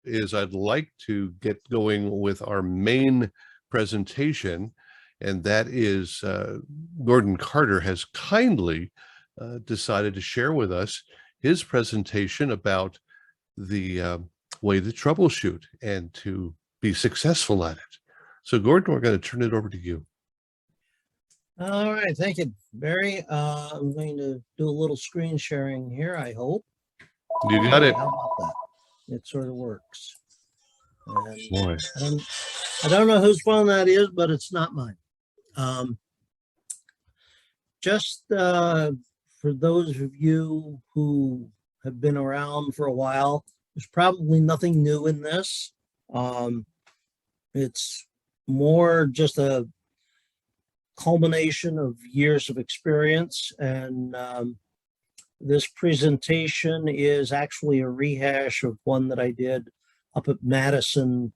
is I'd like to get going with our main presentation, and that is Gordon Carter has kindly decided to share with us his presentation about the way to troubleshoot and to be successful at it. So Gordon, we're going to turn it over to you. All right, thank you, Barry. I'm going to do a little screen sharing here, I hope. You got it. How about that? It sort of works. And Boy. I don't know whose phone that is, but it's not mine. Just for those of you who have been around for a while, there's probably nothing new in this. It's more just a culmination of years of experience, and this presentation is actually a rehash of one that I did up at Madison.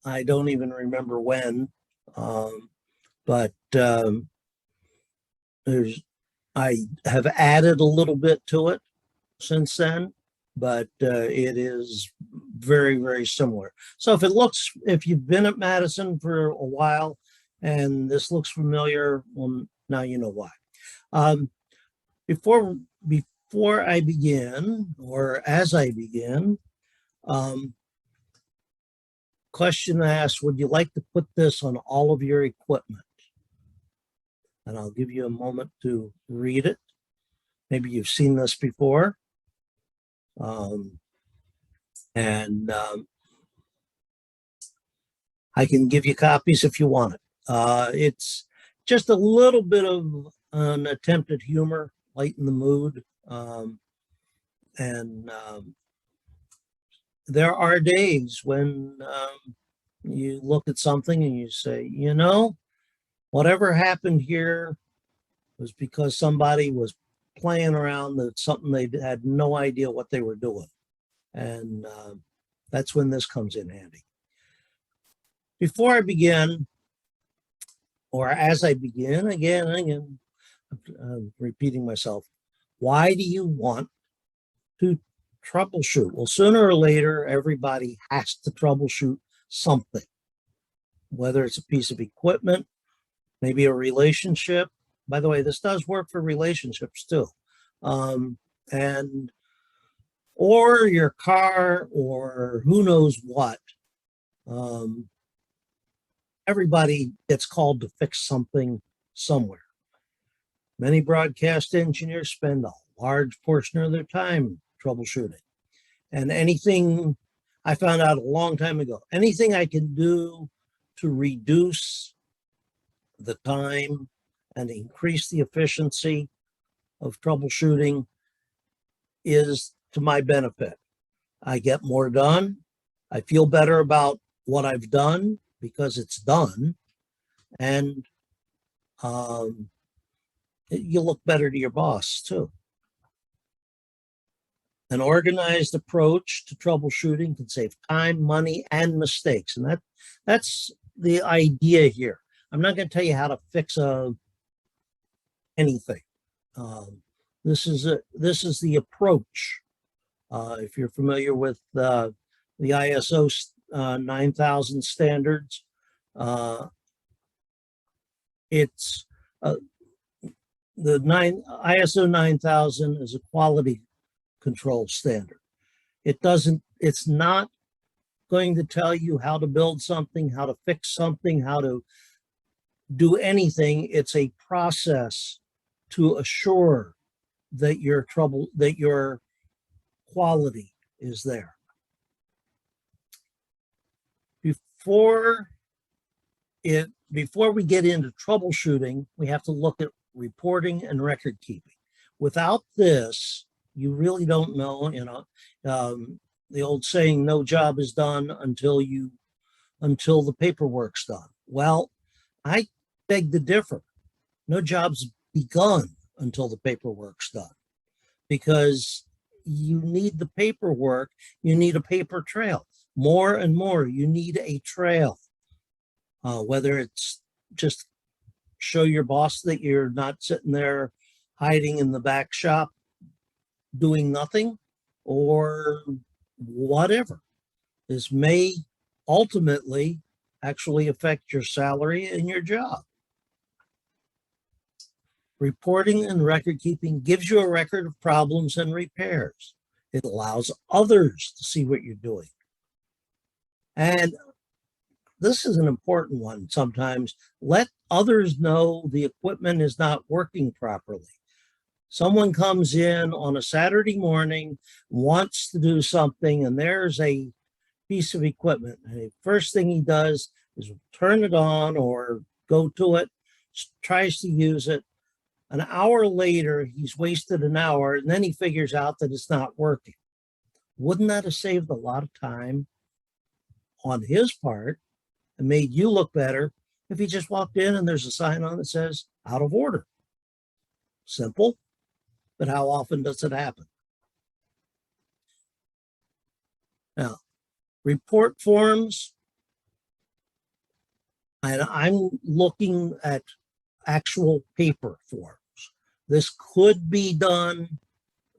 I don't even remember when, but I have added a little bit to it since then, but it is very, very similar. So if you've been at Madison for a while and this looks familiar, well, now you know why. Before I begin, or as I begin, question asked, would you like to put this on all of your equipment? And I'll give you a moment to read it. Maybe you've seen this before. I can give you copies if you want it. It's just a little bit of an attempt at humor, lighten the mood. There are days when you look at something and you say, you know, whatever happened here was because somebody was playing around with something they had no idea what they were doing. And that's when this comes in handy. Before I begin, or as I begin, again, I'm repeating myself, why do you want to troubleshoot? Well, sooner or later, everybody has to troubleshoot something, whether it's a piece of equipment, maybe a relationship. By the way, this does work for relationships too. Or your car, or who knows what. Everybody gets called to fix something somewhere. Many broadcast engineers spend a large portion of their time troubleshooting. And anything, I found out a long time ago, anything I can do to reduce the time and increase the efficiency of troubleshooting is to my benefit. I get more done. I feel better about what I've done because it's done. And you look better to your boss too. An organized approach to troubleshooting can save time, money, and mistakes. And that's the idea here. I'm not going to tell you how to fix anything. This is the approach. If you're familiar with the ISO 9000 standards, it's ISO 9000 is a quality control standard. It's not going to tell you how to build something, how to fix something, how to do anything. It's a process to assure that your quality is there. Before we get into troubleshooting, we have to look at reporting and record keeping. Without this, you really don't know, the old saying, no job is done until the paperwork's done. Well, I beg to differ. No job's begun until the paperwork's done, because you need the paperwork, you need a paper trail. More and more, you need a trail. Whether it's just show your boss that you're not sitting there hiding in the back shop doing nothing, or whatever. This may ultimately actually affect your salary and your job. Reporting and record keeping gives you a record of problems and repairs. It allows others to see what you're doing. And this is an important one sometimes. Let others know the equipment is not working properly. Someone comes in on a Saturday morning, wants to do something, and there's a piece of equipment. And the first thing he does is turn it on or go to it, tries to use it. An hour later, he's wasted an hour, and then he figures out that it's not working. Wouldn't that have saved a lot of time on his part and made you look better if he just walked in and there's a sign on that says out of order? Simple, but how often does it happen? Now, report forms, and I'm looking at actual paper forms. This could be done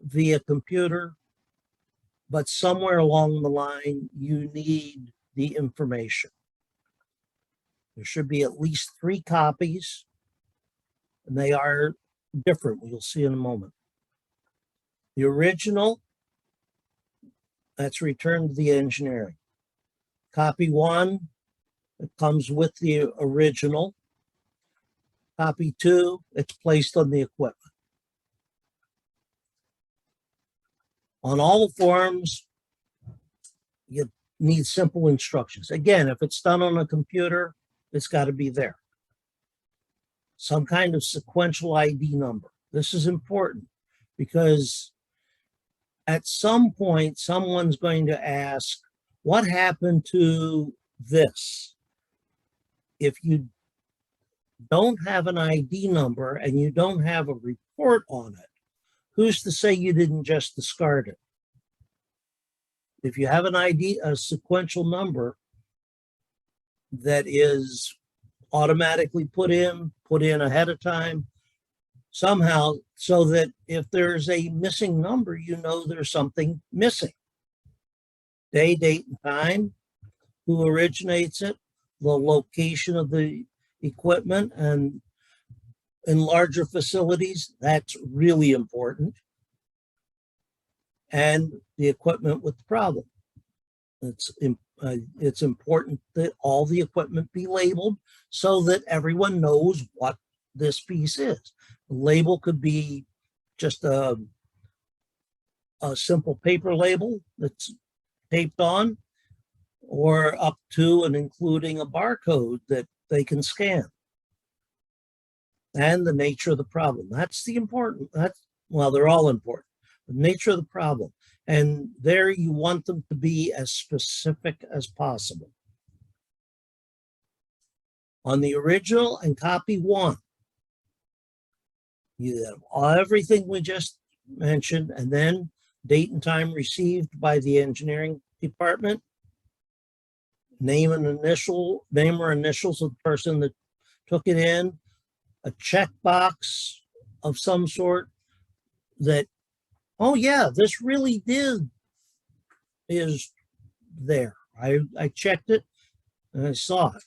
via computer, but somewhere along the line, you need the information. There should be at least 3 copies, and they are different. You'll see in a moment. The original, that's returned to the engineering. Copy 1, it comes with the original. Copy 2, it's placed on the equipment. On all the forms, you need simple instructions. Again, if it's done on a computer, it's got to be there. Some kind of sequential ID number. This is important because at some point, someone's going to ask, what happened to this? If you don't have an ID number and you don't have a report on it, who's to say you didn't just discard it? If you have an ID, a sequential number that is automatically put in ahead of time, somehow, so that if there's a missing number, you know there's something missing. Day, date, and time, who originates it, the location of the equipment, and in larger facilities, that's really important. And the equipment with the problem. It's important that all the equipment be labeled so that everyone knows what this piece is. The label could be just a simple paper label that's taped on, or up to and including a barcode that they can scan. And the nature of the problem. That's the important, well, they're all important. The nature of the problem. And there you want them to be as specific as possible. On the original and copy 1, you have everything we just mentioned, and then date and time received by the engineering department, name or initials of the person that took it in, a checkbox of some sort that, oh yeah, this really is there. I checked it and I saw it.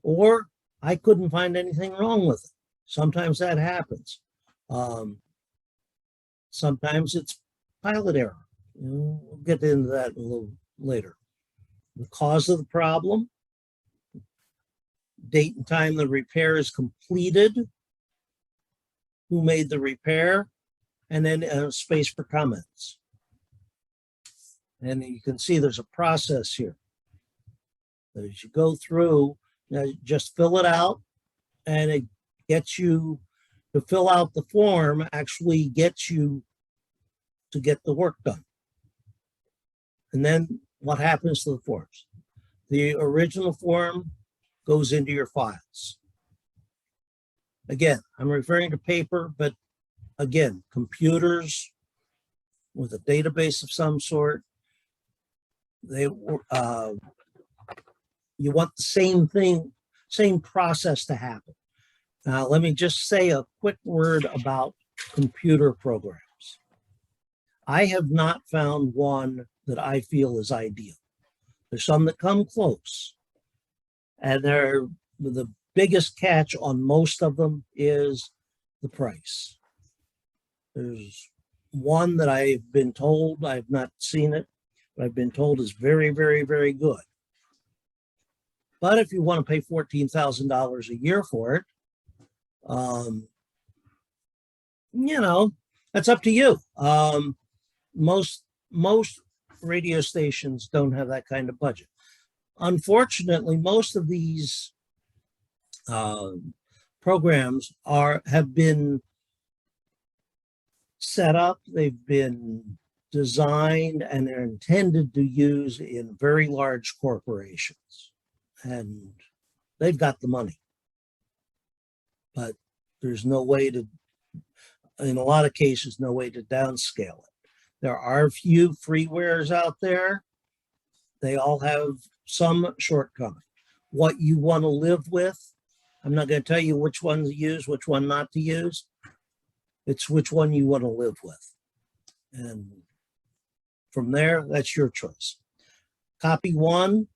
Or I couldn't find anything wrong with it. Sometimes that happens. Sometimes it's pilot error. We'll get into that a little later. The cause of the problem, date and time the repair is completed, who made the repair, and then a space for comments. And you can see there's a process here. As you go through, just fill it out, and it gets you to fill out the form, actually gets you to get the work done. And then what happens to the forms? The original form goes into your files. Again, I'm referring to paper, but again, computers with a database of some sort, you want the same thing, same process to happen. Now, let me just say a quick word about computer programs. I have not found one that I feel is ideal. There's some that come close, and the biggest catch on most of them is the price. There's one that I've been told, I've not seen it, but I've been told is very, very, very good. But if you want to pay $14,000 a year for it, that's up to you. Most radio stations don't have that kind of budget. Unfortunately, most of these programs have been set up, they've been designed, and they're intended to use in very large corporations, and they've got the money, but there's no way to, in a lot of cases, no way to downscale it. There are a few freewares out there. They all have some shortcoming. What you want to live with, I'm not going to tell you which one to use, which one not to use. It's which one you want to live with. And from there, that's your choice. Copy one,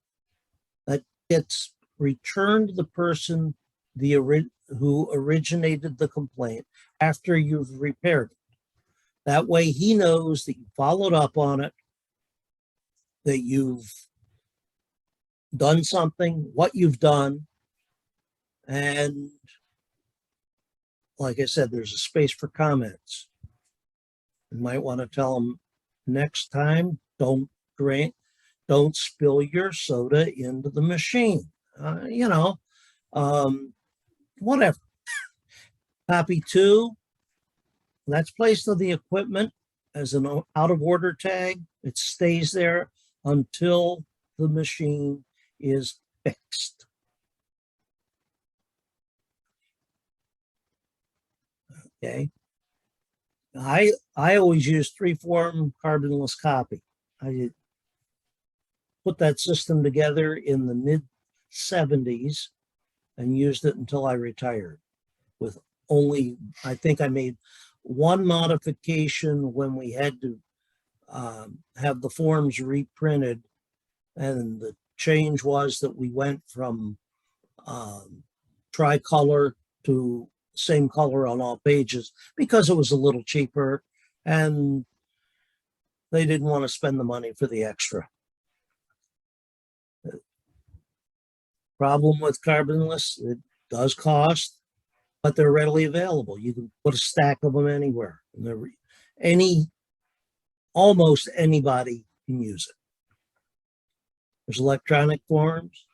that gets returned to the person who originated the complaint after you've repaired it. That way he knows that you followed up on it, that you've done something, what you've done, and like I said, there's a space for comments. You might want to tell them next time, don't spill your soda into the machine. Whatever. Copy two, that's placed on the equipment as an out of order tag. It stays there until the machine is fixed. Okay. I always use 3-form carbonless copy. I put that system together in the mid-70s and used it until I retired with only, I think I made one modification when we had to have the forms reprinted, and the change was that we went from tricolor to same color on all pages because it was a little cheaper and they didn't want to spend the money for the extra. Problem with carbonless, it does cost, but they're readily available. You can put a stack of them anywhere. Almost anybody can use it. There's electronic forms.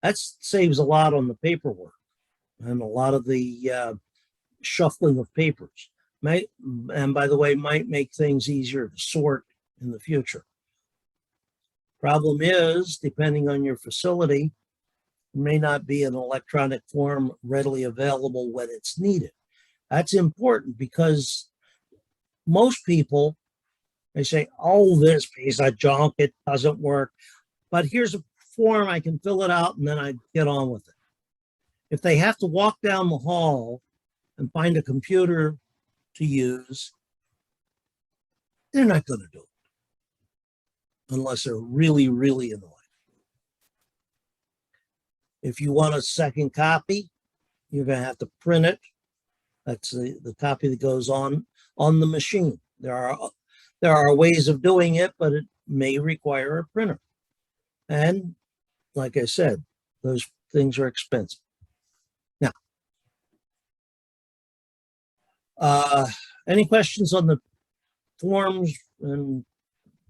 That saves a lot on the paperwork and a lot of the shuffling of papers. And by the way, might make things easier to sort in the future. Problem is, depending on your facility, may not be an electronic form readily available when it's needed. That's important because most people, they say, oh, this piece of junk, it doesn't work. But here's a form, I can fill it out and then I get on with it. If they have to walk down the hall and find a computer to use, they're not going to do it unless they're really, really annoyed. If you want a second copy, you're going to have to print it. That's the copy that goes on the machine. There are ways of doing it, but it may require a printer. And like I said, those things are expensive. Now, any questions on the forms and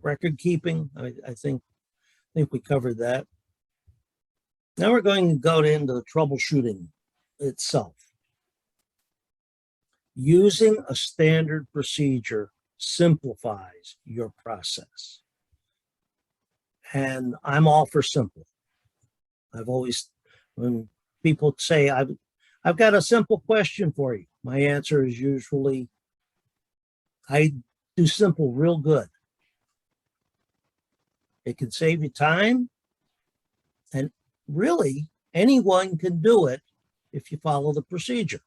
record keeping? I think we covered that. Now we're going to go into the troubleshooting itself. Using a standard procedure simplifies your process. And I'm all for simple. When people say, I've got a simple question for you, my answer is usually, I do simple real good. It can save you time, and really anyone can do it if you follow the procedure.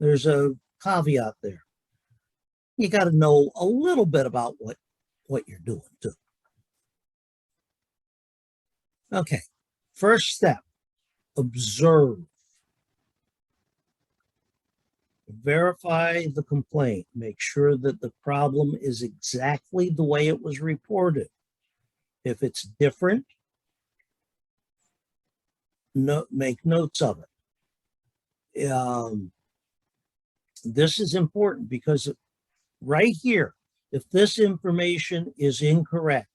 There's a caveat there. you got to know a little bit about what you're doing too. Okay, first step, observe. Verify the complaint. Make sure that the problem is exactly the way it was reported. If it's different, make notes of it. This is important because right here, if this information is incorrect,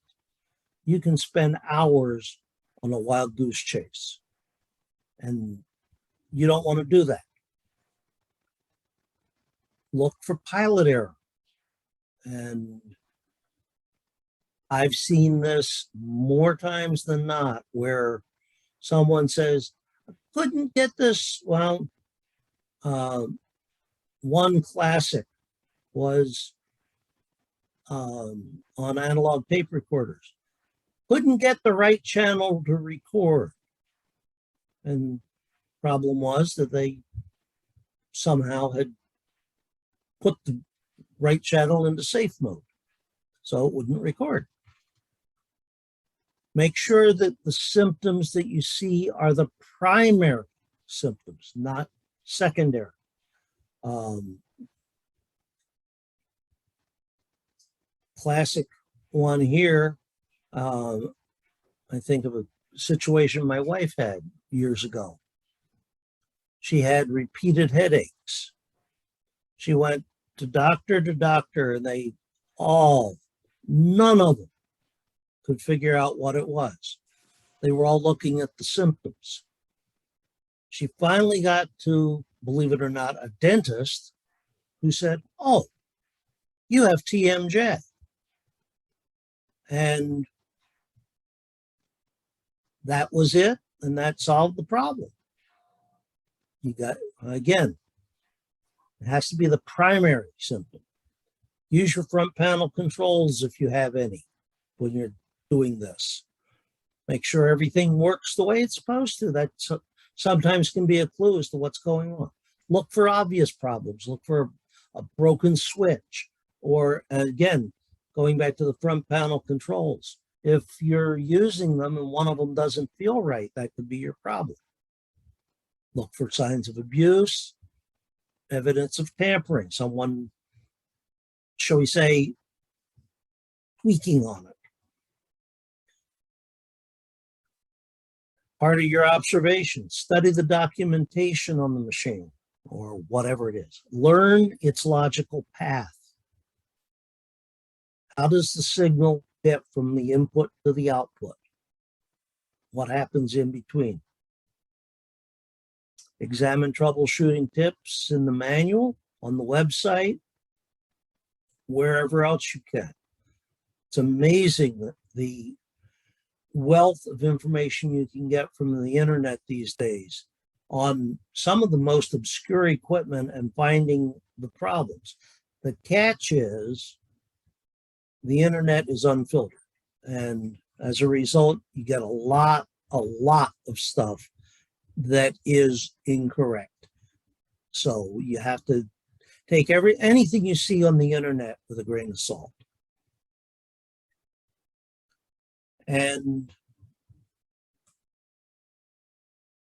you can spend hours on a wild goose chase. And you don't want to do that. Look for pilot error. And I've seen this more times than not where someone says, I couldn't get this. Well, one classic was on analog tape recorders. Couldn't get the right channel to record. And problem was that they somehow had put the right channel into safe mode, so it wouldn't record. Make sure that the symptoms that you see are the primary symptoms, not secondary. Classic one here, I think of a situation my wife had years ago. She had repeated headaches. She went to doctor, and they none of them could figure out what it was. They were all looking at the symptoms. She finally got to, believe it or not, a dentist who said, oh, you have TMJ. And that was it, and that solved the problem. You got, again, it has to be the primary symptom. Use your front panel controls if you have any when you're doing this. Make sure everything works the way it's supposed to. That sometimes can be a clue as to what's going on. Look for obvious problems. Look for a broken switch. Or again, going back to the front panel controls. If you're using them and one of them doesn't feel right, that could be your problem. Look for signs of abuse, evidence of tampering, someone, shall we say, tweaking on it. Part of your observation, study the documentation on the machine or whatever it is. Learn its logical path. How does the signal get from the input to the output? What happens in between? Examine troubleshooting tips in the manual, on the website, wherever else you can. It's amazing the wealth of information you can get from the internet these days on some of the most obscure equipment and finding the problems. The catch is the internet is unfiltered. And as a result, you get a lot of stuff that is incorrect. So you have to take anything you see on the internet with a grain of salt. And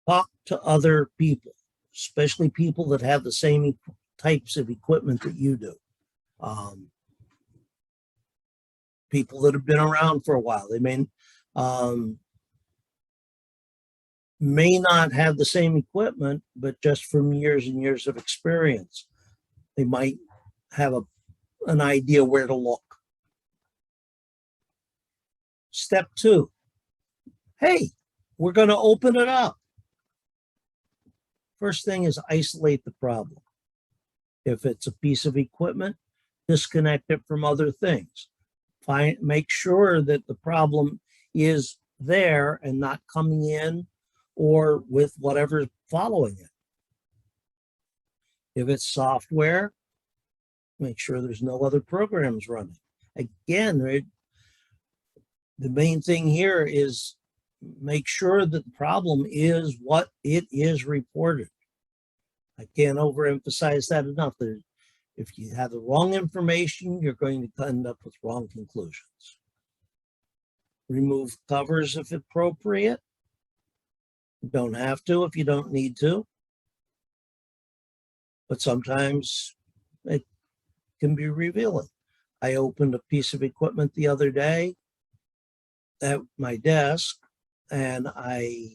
talk to other people, especially people that have the same types of equipment that you do. People that have been around for a while. They may not have the same equipment, but just from years and years of experience, they might have an idea where to look. Step 2, hey, we're going to open it up. First thing is isolate the problem. If it's a piece of equipment, disconnect it from other things. Make sure that the problem is there and not coming in or with whatever's following it. If it's software, make sure there's no other programs running. Again, the main thing here is make sure that the problem is what it is reported. I can't overemphasize that enough. If you have the wrong information, you're going to end up with wrong conclusions. Remove covers if appropriate. You don't have to if you don't need to. But sometimes it can be revealing. I opened a piece of equipment the other day at my desk, and I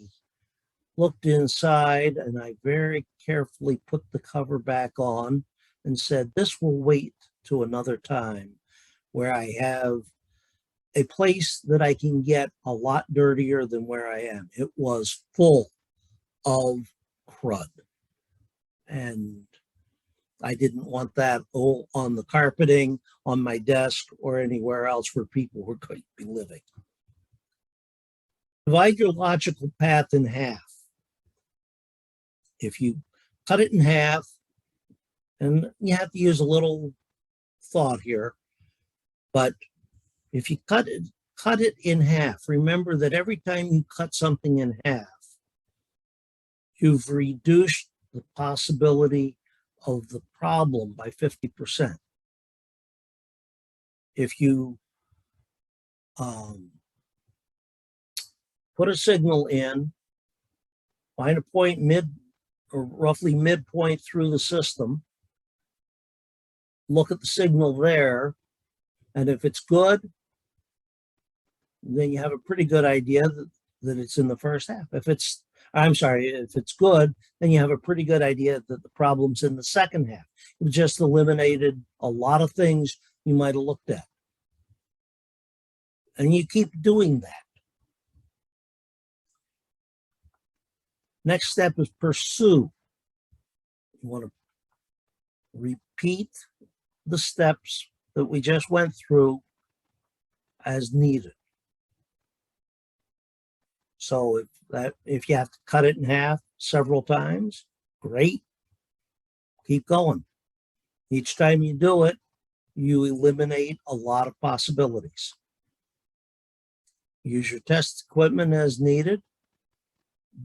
looked inside, and I very carefully put the cover back on and said, this will wait to another time where I have a place that I can get a lot dirtier than where I am. It was full of crud. And I didn't want that all on the carpeting, on my desk, or anywhere else where people were going to be living. Divide your logical path in half. If you cut it in half, and you have to use a little thought here, but if you cut it in half, remember that every time you cut something in half, you've reduced the possibility of the problem by 50%. If you put a signal in, find a point or roughly midpoint through the system, look at the signal there, and if it's good, then you have a pretty good idea that it's in the first half. If it's good, then you have a pretty good idea that the problem's in the second half. It just eliminated a lot of things you might have looked at. And you keep doing that. Next step is pursue. You want to repeat the steps that we just went through as needed. So if you have to cut it in half several times, great. Keep going. Each time you do it, you eliminate a lot of possibilities. Use your test equipment as needed.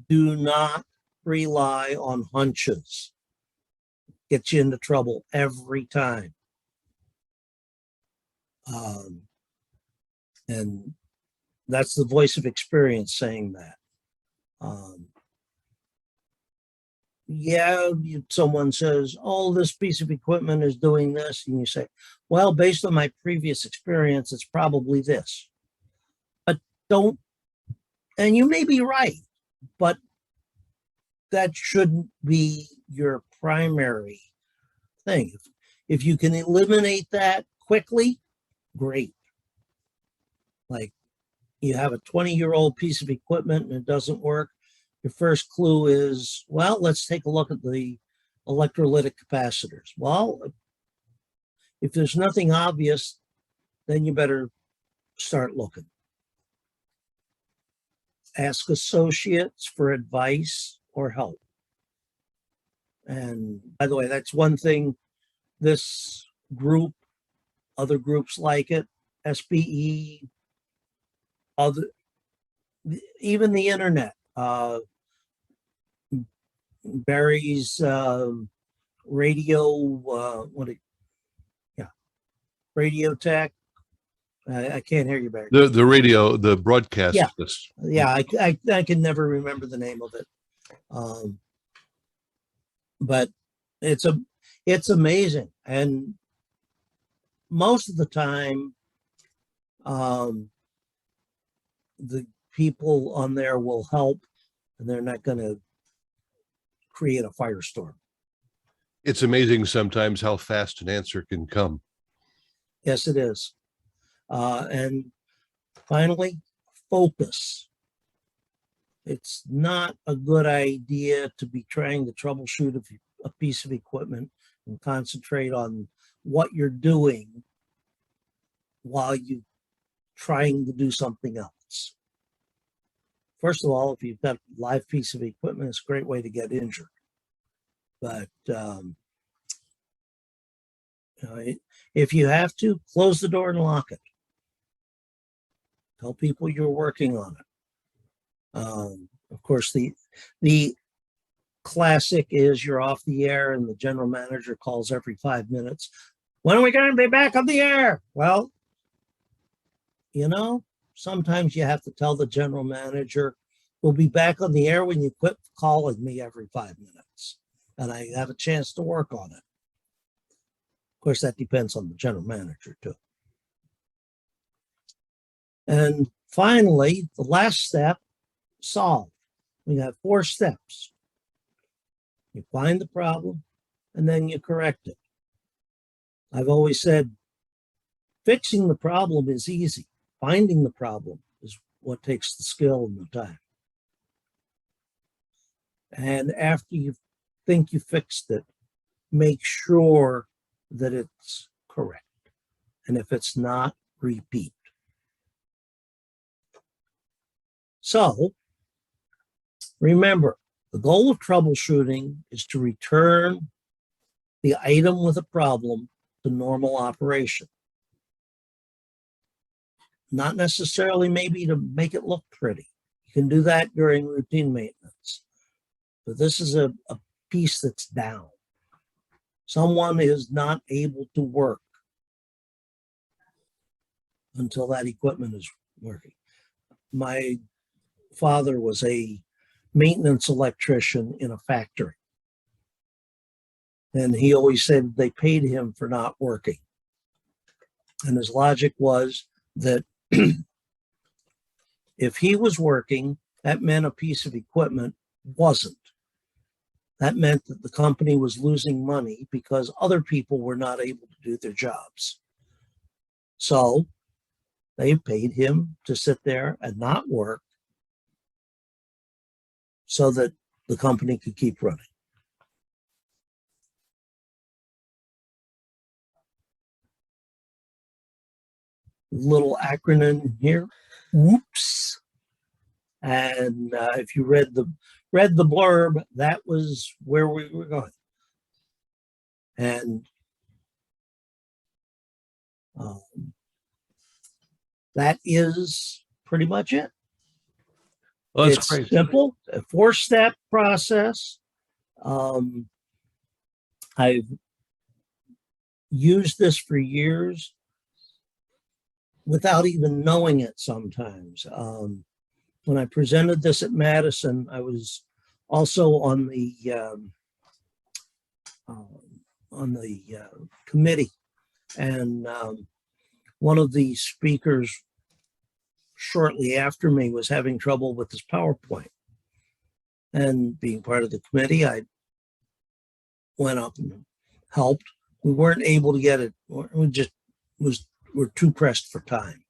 Do not rely on hunches. Gets you into trouble every time. And that's the voice of experience saying that. Someone says, oh, this piece of equipment is doing this. And you say, well, based on my previous experience, it's probably this. But and you may be right, but that shouldn't be your primary thing. If you can eliminate that quickly, great. Like you have a 20-year-old piece of equipment and it doesn't work. Your first clue is, well, let's take a look at the electrolytic capacitors. Well, if there's nothing obvious, then you better start looking. Ask associates for advice or help. And by the way, that's one thing this group, other groups like it, SBE, even the internet, Barry's Radio Tech. I can't hear you, Barry. The radio, the broadcast Yeah. list. Yeah, I can never remember the name of it. But it's amazing. And most of the time, the people on there will help, and they're not going to create a firestorm. It's amazing sometimes how fast an answer can come. Yes, it is. And finally, focus. It's not a good idea to be trying to troubleshoot a piece of equipment and concentrate on what you're doing while you're trying to do something else. First of all, if you've got a live piece of equipment, it's a great way to get injured. But if you have to, close the door and lock it. Tell people you're working on it. Of course, the classic is you're off the air and the general manager calls every 5 minutes. When are we going to be back on the air? Well, sometimes you have to tell the general manager, we'll be back on the air when you quit calling me every 5 minutes and I have a chance to work on it. Of course, that depends on the general manager too. And finally, the last step, solve. We have 4 steps. You find the problem and then you correct it. I've always said fixing the problem is easy. Finding the problem is what takes the skill and the time. And after you think you fixed it, make sure that it's correct. And if it's not, repeat. So remember, the goal of troubleshooting is to return the item with a problem to normal operation. Not necessarily maybe to make it look pretty. You can do that during routine maintenance. But this is a piece that's down. Someone is not able to work until that equipment is working. My father was a maintenance electrician in a factory. And he always said they paid him for not working. And his logic was that if he was working, that meant a piece of equipment wasn't. That meant that the company was losing money because other people were not able to do their jobs. So they paid him to sit there and not work so that the company could keep running. Little acronym here, whoops. And if you read the blurb, that was where we were going. And that is pretty much it. Well, that's It's great. simple, a 4-step process. I've used this for years without even knowing it sometimes. When I presented this at Madison, I was also on the committee, and one of the speakers shortly after me was having trouble with his PowerPoint. And being part of the committee, I went up and helped. We weren't able to get it. We just were too pressed for time.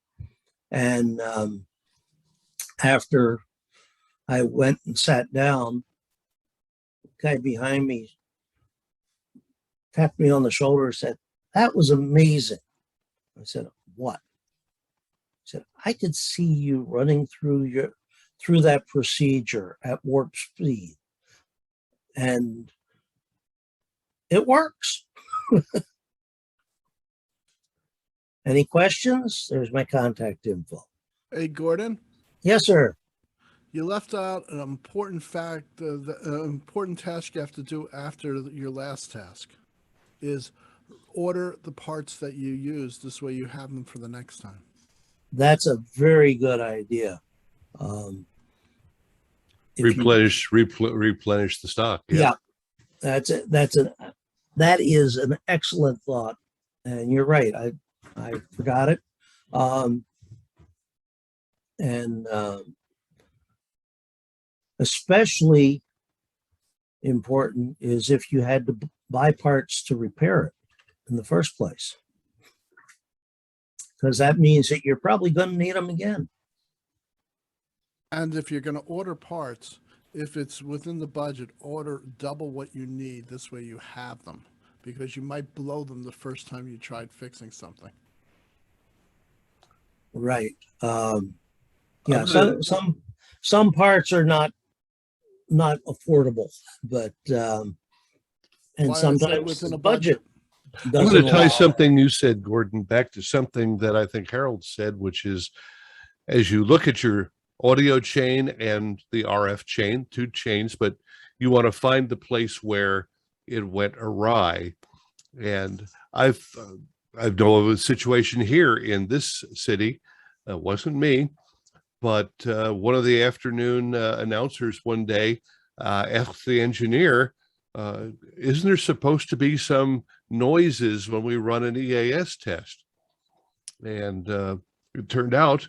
And after I went and sat down, the guy behind me tapped me on the shoulder and said, "That was amazing." I said, "What?" He said, "I could see you running through that procedure at warp speed. And it works." Any questions? There's my contact info. Hey, Gordon, Yes, sir. you left out an important fact, the important task you have to do after your last task is order the parts that you use. This way you have them for the next time. That's a very good idea. Replenish the stock. Yeah, that's it. That is an excellent thought. And you're right. I forgot it. Especially important is if you had to buy parts to repair it in the first place, because that means that you're probably going to need them again. And if you're going to order parts, if it's within the budget, order double what you need. This way you have them, because you might blow them the first time you tried fixing something. Right. Yeah. Some parts are not affordable, but and Why I say sometimes within the a budget. I'm going doesn't to tie allow- something you said, Gordon, back to something that I think Harold said, which is as you look at your audio chain and the RF chain, 2 chains, but you want to find the place where it went awry. And I know of a situation here in this city. It wasn't me, but one of the afternoon announcers one day asked the engineer, isn't there supposed to be some noises when we run an EAS test? And it turned out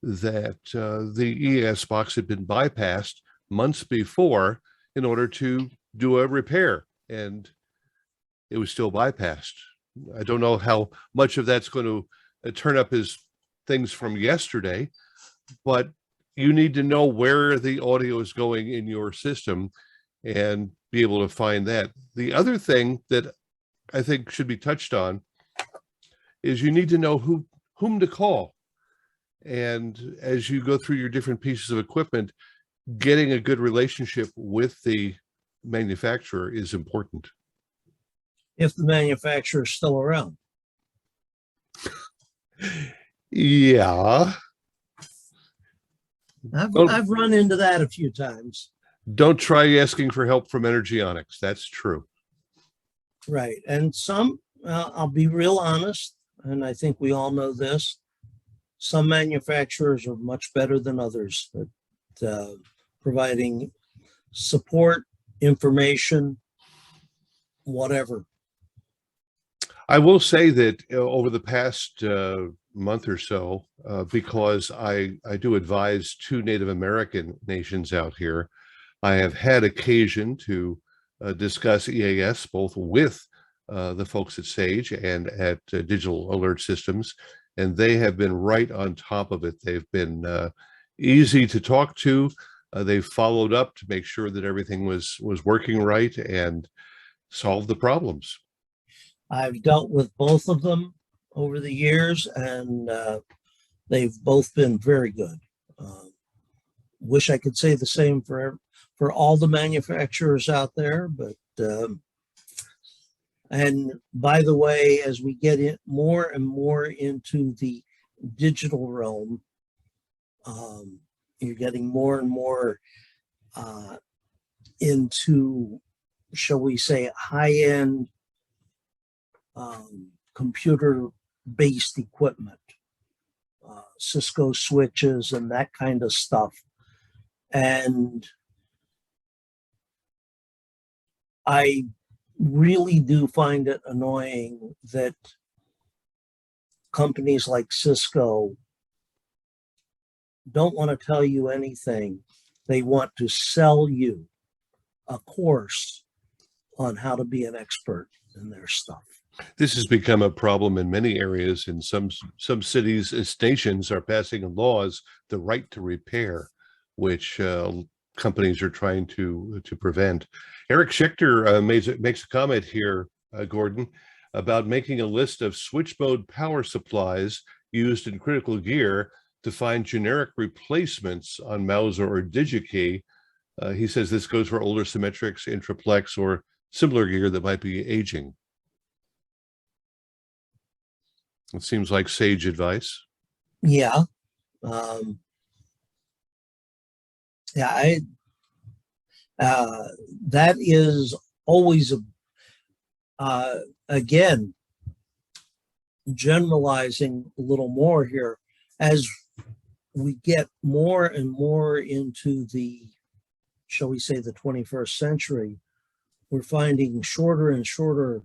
that the EAS box had been bypassed months before in order to do a repair, and it was still bypassed. I don't know how much of that's going to turn up as things from yesterday, but you need to know where the audio is going in your system and be able to find that. The other thing that I think should be touched on is you need to know whom to call. And as you go through your different pieces of equipment, getting a good relationship with the manufacturer is important. If the manufacturer is still around. Yeah. I've run into that a few times. Don't try asking for help from Energyonics. That's true. Right. And some, I'll be real honest, and I think we all know this, some manufacturers are much better than others at providing support, information, whatever. I will say that over the past month or so, because I do advise 2 Native American nations out here, I have had occasion to discuss EAS both with the folks at Sage and at Digital Alert Systems, and they have been right on top of it. They've been easy to talk to. They've followed up to make sure that everything was working right and solved the problems. I've dealt with both of them over the years, and they've both been very good. Wish I could say the same for all the manufacturers out there, but and by the way, as we get in more and more into the digital realm, you're getting more and more into, shall we say, high-end computer-based equipment, Cisco switches and that kind of stuff. And I really do find it annoying that companies like Cisco don't want to tell you anything. They want to sell you a course on how to be an expert in their stuff. This has become a problem in many areas. In some cities, stations are passing laws, the right to repair, which companies are trying to prevent. Eric Schechter makes a comment here, Gordon, about making a list of switch mode power supplies used in critical gear to find generic replacements on Mauser or DigiKey. He says this goes for older Symmetrics, Intraplex, or similar gear that might be aging. It seems like sage advice. Yeah. That is always again, generalizing a little more here, as we get more and more into the, shall we say, the 21st century, we're finding shorter and shorter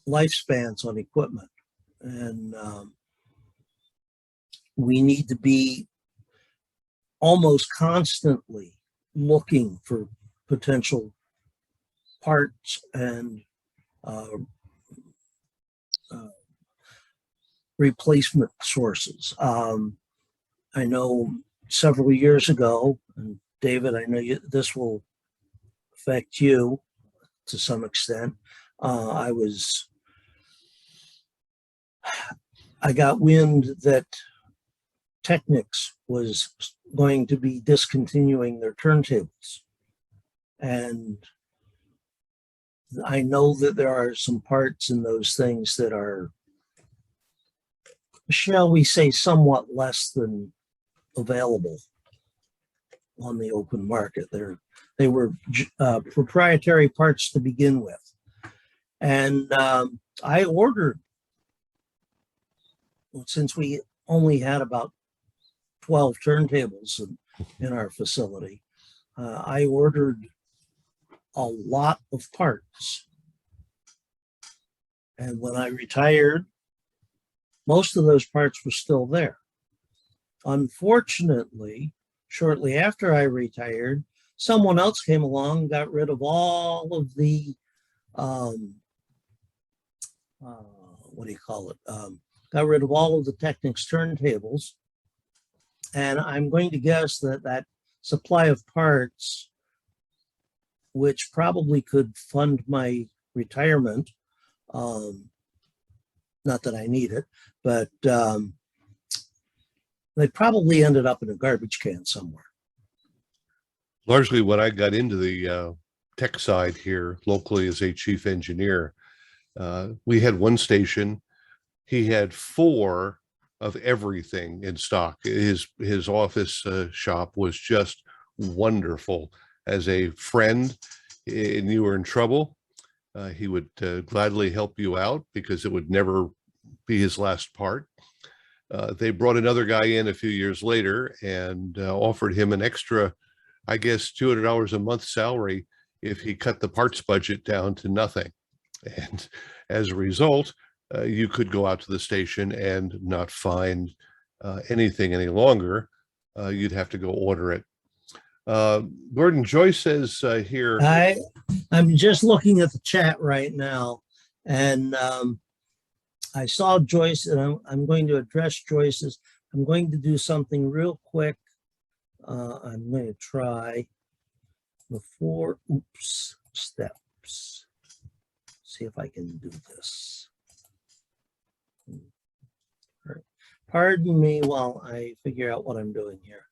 lifespans on equipment. And we need to be almost constantly looking for potential parts and replacement sources. I know several years ago, and David, I know this will affect you to some extent. I got wind that Technics was going to be discontinuing their turntables. And I know that there are some parts in those things that are, shall we say, somewhat less than available. on the open market. They were proprietary parts to begin with. And I ordered, since we only had about 12 turntables in our facility, I ordered a lot of parts. And when I retired, most of those parts were still there. Unfortunately, shortly after I retired, someone else came along and got rid of all of the, what do you call it? Got rid of all of the Technics turntables. And I'm going to guess that that supply of parts, which probably could fund my retirement, not that I need it, but they probably ended up in a garbage can somewhere. Largely when I got into the tech side here locally as a chief engineer, we had one station. He had 4 of everything in stock. His office shop was just wonderful. As a friend, and you were in trouble, he would gladly help you out because it would never be his last part. They brought another guy in a few years later and offered him an extra, I guess, $200 a month salary if he cut the parts budget down to nothing. And as a result, you could go out to the station and not find anything any longer. You'd have to go order it. Gordon, Joyce says here. I'm just looking at the chat right now, and I saw Joyce, and I'm going to address Joyce's. I'm going to do something real quick. I'm going to try the 4 steps. See if I can do this. Pardon me while I figure out what I'm doing here.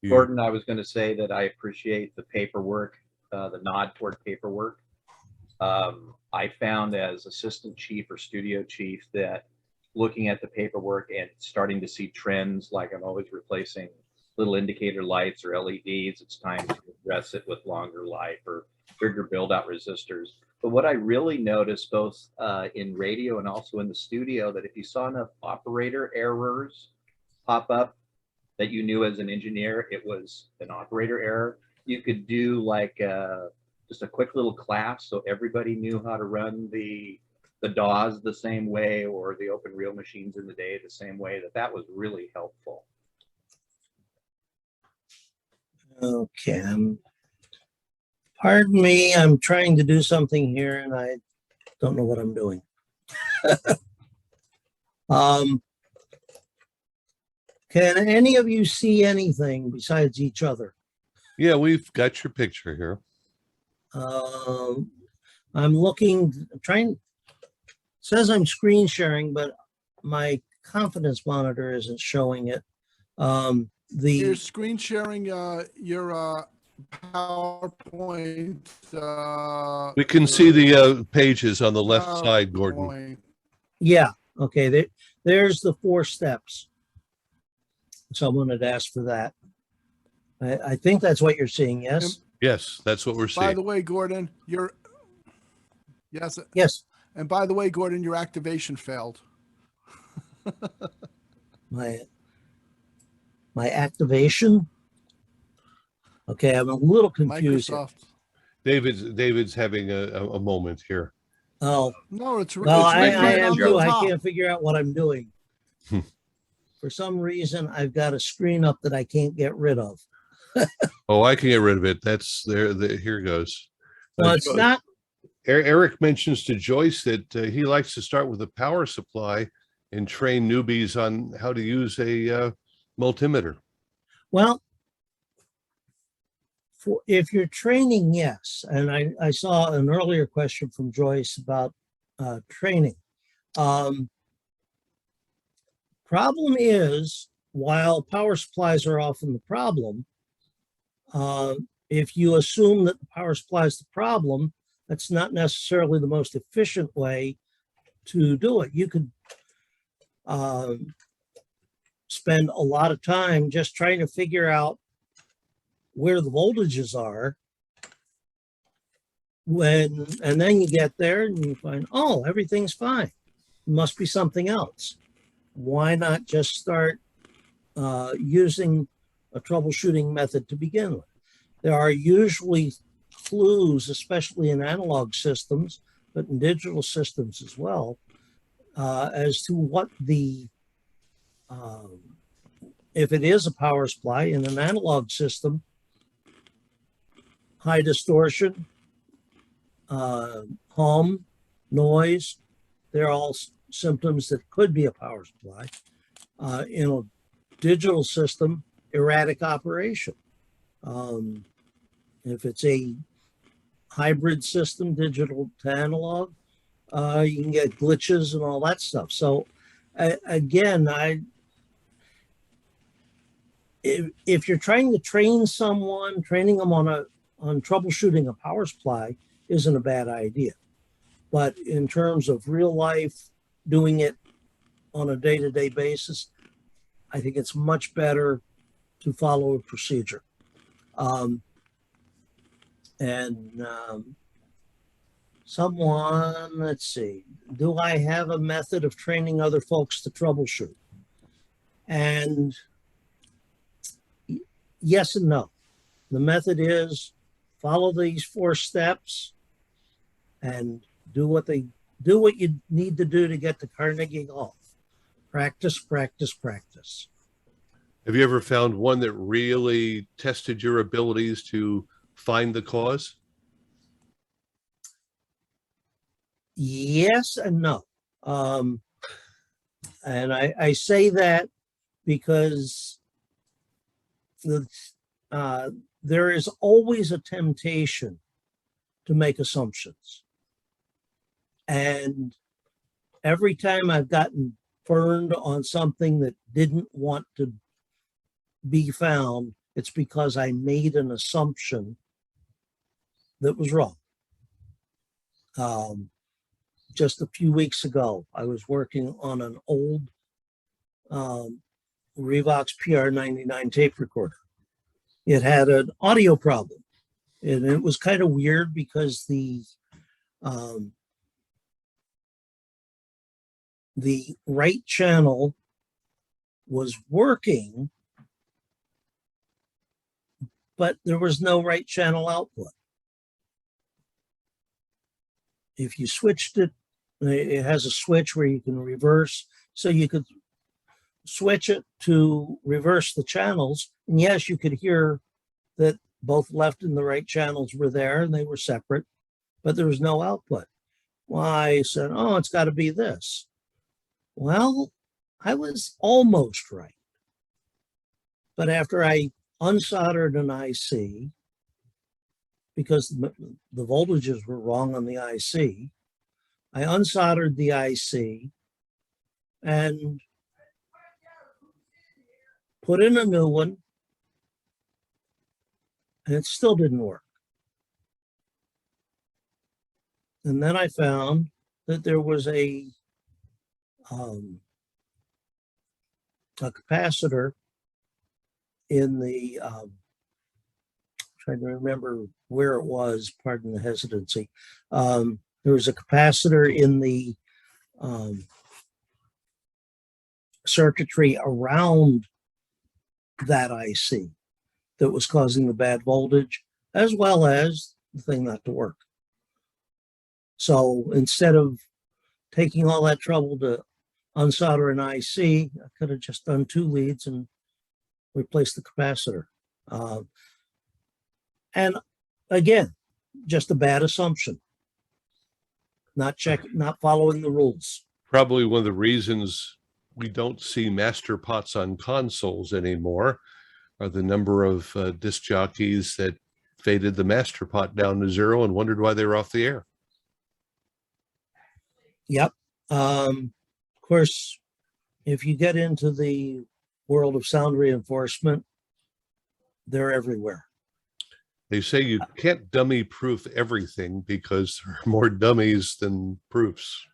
Gordon, I was going to say that I appreciate the paperwork, the nod toward paperwork. I found as assistant chief or studio chief that looking at the paperwork and starting to see trends, like I'm always replacing little indicator lights or LEDs, it's time to address it with longer life or bigger build out resistors. But what I really noticed both in radio and also in the studio, that if you saw enough operator errors pop up that you knew as an engineer it was an operator error, you could do like just a quick little class so everybody knew how to run the DAWs the same way or the open reel machines in the day the same way. That was really helpful. Okay, pardon me, I'm trying to do something here and I don't know what I'm doing. Can any of you see anything besides each other? Yeah, we've got your picture here. I'm looking, trying, says I'm screen sharing, but my confidence monitor isn't showing it. You're screen sharing your PowerPoint. We can see the pages on the left side, Gordon. PowerPoint. Yeah, okay, there's the 4 steps. Someone had asked for that. I think that's what you're seeing, yes? Yes, that's what we're seeing. By the way, Gordon, yes. Yes. And by the way, Gordon, your activation failed. My activation? Okay, I'm a little confused. Microsoft. David's having a moment here. Oh, No, it's well, it's I right am on too. the I top. can't figure out what I'm doing. For some reason, I've got a screen up that I can't get rid of. Oh, I can get rid of it. That's there. Here goes. Well, it's not. Eric mentions to Joyce that he likes to start with a power supply and train newbies on how to use a multimeter. Well, if you're training, yes. And I saw an earlier question from Joyce about training. Problem is, while power supplies are often the problem, if you assume that the power supply is the problem, that's not necessarily the most efficient way to do it. You could spend a lot of time just trying to figure out where the voltages are. And then you get there and you find, oh, everything's fine. Must be something else. Why not just start using a troubleshooting method to begin with? There are usually clues, especially in analog systems, but in digital systems as well, as to what the, if it is a power supply in an analog system, high distortion, hum, noise, they're all symptoms that could be a power supply. In a digital system, erratic operation. If it's a hybrid system, digital to analog, you can get glitches and all that stuff. So again, if you're trying to train someone, training them on troubleshooting a power supply isn't a bad idea. But in terms of real life, doing it on a day-to-day basis, I think it's much better to follow a procedure. Someone, let's see, do I have a method of training other folks to troubleshoot? And yes and no. The method is follow these 4 steps and do what you need to do to get to Carnegie Hall. Practice, practice, practice. Have you ever found one that really tested your abilities to find the cause? Yes and no. And I say that because there is always a temptation to make assumptions. And every time I've gotten burned on something that didn't want to be found, it's because I made an assumption that was wrong. Just a few weeks ago, I was working on an old Revox PR99 tape recorder. It had an audio problem, and it was kind of weird because the right channel was working, but there was no right channel output. If you switched it, it has a switch where you can reverse, so you could switch it to reverse the channels. And yes, you could hear that both left and the right channels were there and they were separate, but there was no output. Well, I said, oh, it's got to be this. Well, I was almost right. But after I unsoldered an IC, because the voltages were wrong on the IC, I unsoldered the IC and put in a new one, and it still didn't work. And then I found that there was a capacitor in the, trying to remember where it was, pardon the hesitancy. There was a capacitor in the circuitry around that IC that was causing the bad voltage, as well as the thing not to work. So instead of taking all that trouble to unsolder an IC, I could have just done 2 leads and replaced the capacitor. And again, just a bad assumption. Not following the rules. Probably one of the reasons we don't see master pots on consoles anymore are the number of disc jockeys that faded the master pot down to 0 and wondered why they were off the air. Yep. Of course, if you get into the world of sound reinforcement, they're everywhere. They say you can't dummy proof everything because there are more dummies than proofs.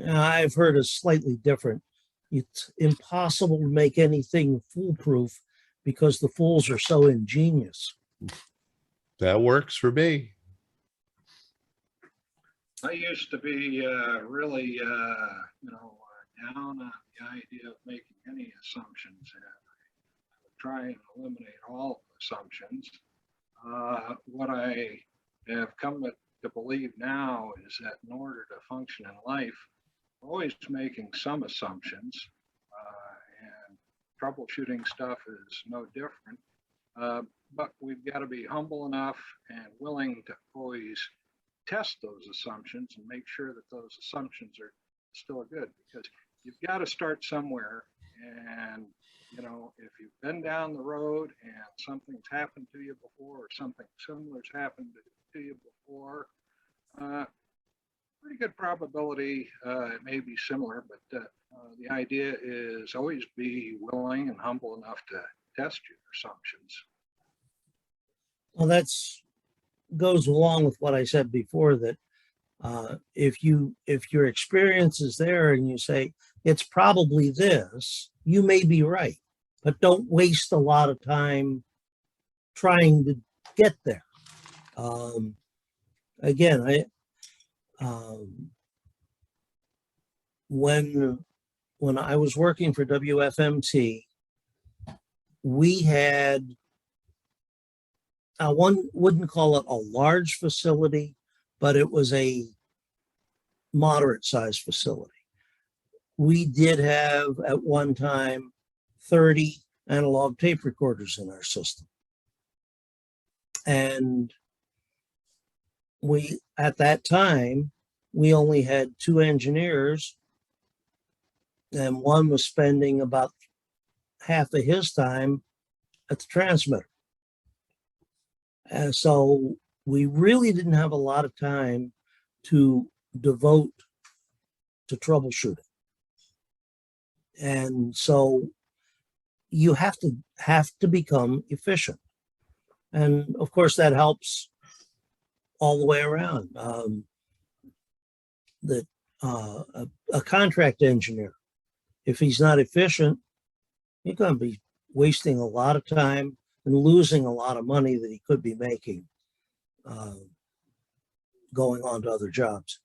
I've heard a slightly different. It's impossible to make anything foolproof because the fools are so ingenious. That works for me. I used to be really, down on the idea of making any assumptions. And I would try and eliminate all assumptions. What I have come to believe now is that in order to function in life, we're always making some assumptions, and troubleshooting stuff is no different. But we've got to be humble enough and willing to always test those assumptions and make sure that those assumptions are still good, because you've got to start somewhere. And if you've been down the road and something's happened to you before, or something similar's happened to you before, pretty good probability it may be similar, but the idea is always be willing and humble enough to test your assumptions. Well, that's goes along with what I said before, that if your experience is there and you say it's probably this, you may be right, but don't waste a lot of time trying to get there. Again, when I was working for WFMT, we had, one wouldn't call it a large facility, but it was a moderate sized facility. We did have at one time 30 analog tape recorders in our system. And at that time, we only had 2 engineers, and one was spending about half of his time at the transmitter. And so we really didn't have a lot of time to devote to troubleshooting. And so you have to become efficient. And of course that helps all the way around. A contract engineer, if he's not efficient, he's going to be wasting a lot of time and losing a lot of money that he could be making going on to other jobs.